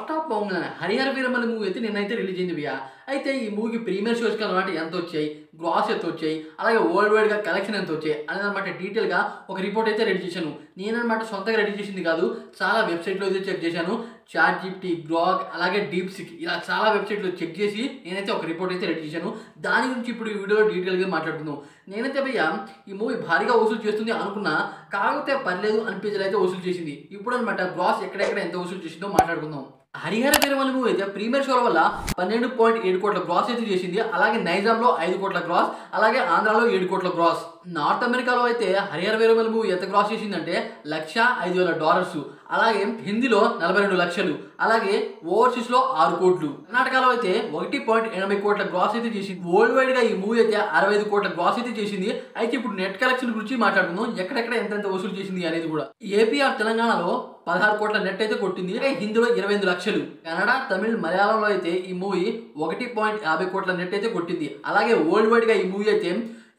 First half బాగుంది. Harihara Veeramalli movie అయితే నిన్నైతే రిలీజ్ అయింది భయ్యా. అయితే ఈ మూవీకి ప్రీమియర్ షోస్కి అనమాట ఎంత వచ్చాయి, గ్రాస్ ఎంత వచ్చాయి, అలాగే వరల్డ్ వైడ్గా కలెక్షన్ ఎంత వచ్చాయి అనేది అనమాట డీటెయిల్గా ఒక రిపోర్ట్ అయితే రెడీ చేశాను. నేననమాట సొంతగా రెడీ చేసింది కాదు, చాలా వెబ్సైట్లో అయితే చెక్ చేశాను. చాట్‌జిపిటి, గ్రాక్, అలాగే డీప్‌సీక్ ఇలా చాలా వెబ్సైట్లో చెక్ చేసి నేనైతే ఒక రిపోర్ట్ అయితే రెడీ చేశాను. దాని గురించి ఇప్పుడు ఈ వీడియోలో డీటెయిల్గా మాట్లాడుకుందాం. నేనైతే భయ్యా ఈ మూవీ భారీగా వసూలు చేస్తుంది అనుకున్నా, కాకపోతే పర్లేదు అనిపించలేదు అయితే వసూలు చేసింది. ఇప్పుడు అనమాట గ్రాస్ ఎక్కడెక్కడ ఎంత వసూలు చేసిందో మాట్లాడుకుందాం. హరిహర వీరమల్లి మూవీ అయితే ప్రీమియర్ షోల వల్ల 12.7 కోట్ల గ్రాస్ అయితే చేసింది. అలాగే నైజాంలో 5 కోట్ల గ్రాస్, అలాగే ఆంధ్రాలో 7 కోట్ల గ్రాస్. నార్త్ అమెరికాలో అయితే హరిహర వీరమల్లి మూవీ ఎంత గ్రాస్ చేసిందంటే $1,05,000, అలాగే హిందీలో 42 లక్షలు, అలాగే ఓవర్సీస్లో 6 కోట్లు. కర్ణాటకలో అయితే 1.80 కోట్ల గ్రాస్ అయితే చేసింది. వరల్డ్ వైడ్ గా ఈ మూవీ అయితే 65 కోట్ల గ్రాస్ అయితే చేసింది. అయితే ఇప్పుడు నెట్ కలెక్షన్ గురించి మాట్లాడుకుందాం, ఎక్కడెక్కడ ఎంతెంత వసూలు చేసింది అనేది కూడా. ఏపీ ఆర్ తెలంగాణలో 16 కోట్ల నెట్ అయితే కొట్టింది. హిందీలో 25 లక్షలు. కన్నడ, తమిళ్, మలయాళంలో అయితే ఈ మూవీ 1.50 కోట్ల నెట్ అయితే కొట్టింది. అలాగే వరల్డ్ వైడ్ గా ఈ మూవీ అయితే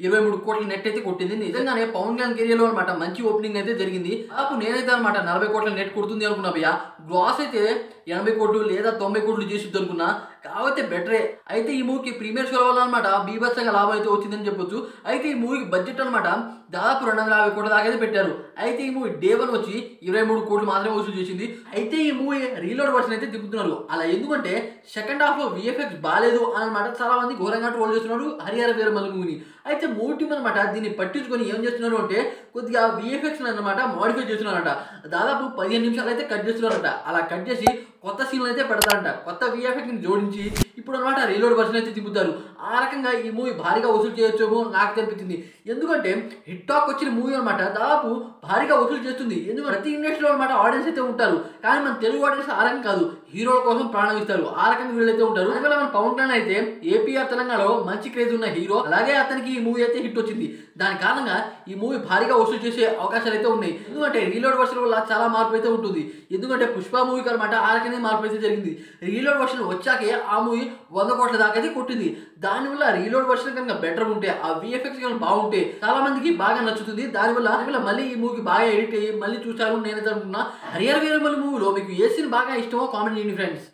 23 కోట్ల నెట్ అయితే కొట్టింది. నిజంగానే పవన్ కళ్యాణ్ కెరియర్లో అనమాట మంచి ఓపెనింగ్ అయితే జరిగింది. అప్పుడు నేనైతే అనమాట 40 కోట్ల నెట్ కొడుతుంది అనుకున్నా భయ్యా. గ్రాస్ అయితే 80 కోట్లు లేదా 90 కోట్లు చేసిద్ది అనుకున్నా, కాకపోతే బెటరే. అయితే ఈ మూవీకి ప్రీమియర్ షో వల్ల అనమాట బీభత్సంగా లాభం అయితే వచ్చిందని చెప్పొచ్చు. అయితే ఈ మూవీకి బడ్జెట్ అనమాట దాదాపు 250 కోట్ల దాకా అయితే పెట్టారు. అయితే ఈ మూవీ డే 1 వచ్చి 23 కోట్లు మాత్రమే వసూలు చేసింది. అయితే ఈ మూవీ రీలోడ్ వర్షన్ అయితే తిప్పుతున్నారు. అలా ఎందుకంటే సెకండ్ హాఫ్ లో విఎఫ్ఎక్స్ బాగాలేదు అనమాట చాలా మంది ఘోరంగా ట్రోల్ చేస్తున్నారు హరిహర వీరమల్లి మూవీని. అయితే మూవీ టీమ్ అనమాట దీన్ని పట్టించుకొని ఏం చేస్తున్నారు అంటే కొద్దిగా విఎఫ్ఎక్స్ అనమాట మోడిఫై చేస్తున్నారట. దాదాపు 15 నిమిషాలు అయితే కట్ చేస్తున్నారట. అలా కట్ చేసి కొత్త సీన్లు అయితే పెడతారంట. కొత్త విఎఫ్ఎక్స్ ని జోడించి ఇప్పుడు అనమాట రీలోడ్ వర్షన్ అయితే తిప్పుతారు. ఆ రకంగా ఈ మూవీ భారీగా వసూలు చేయొచ్చేమో నాకు తెలిపించింది. ఎందుకంటే హిట్ టాక్ వచ్చిన మూవీ అనమాట దాదాపు భారీగా వసూలు చేస్తుంది. ఎందుకంటే ప్రతి ఇండస్ట్రీలో అనమాట ఆడియన్స్ అయితే ఉంటారు, కానీ మన తెలుగు ఆడియన్స్ ఆ రకం కాదు, హీరోల కోసం ప్రాణం ఇస్తారు. ఆ రకంగా వీళ్ళైతే ఉంటారు. అందువల్ల మన పవన్ కళ్యాణ్ అయితే ఏపీఆర్ తెలంగాణలో మంచి క్రేజ్ ఉన్న హీరో, అలాగే అతనికి ఈ మూవీ అయితే హిట్ వచ్చింది. దాని కారణంగా ఈ మూవీ భారీగా వసూలు చేసే అవకాశాలు అయితే ఉన్నాయి. ఎందుకంటే రీలోడ్ వర్షన్ వల్ల చాలా మార్పు అయితే ఉంటుంది. ఎందుకంటే పుష్ప మూవీకి అనమాట ఆ రకంగా మార్పు అయితే జరిగింది. రీలోడ్ వర్షన్ వచ్చాకే ఆ మూవీ 100 కోట్ల దాకా అయితే కొట్టింది. దానివల్ల రీలోడ్ వర్షన్ కనుక బెటర్ ఉంటే, ఆ విఎఫ్ఎక్స్ కనుక బాగుంటే చాలా మందికి బాగా నచ్చుతుంది. దానివల్ల మళ్ళీ ఈ మూవీకి బాగా ఎడిట్ అయ్యి మళ్ళీ చూసారు నేనైతే అనుకున్నా. హరిహర వీరమల్లి మూవీలో మీకు ఏ సీన్ బాగా ఇష్టమో కామెంట్ చేయండి ఫ్రెండ్స్.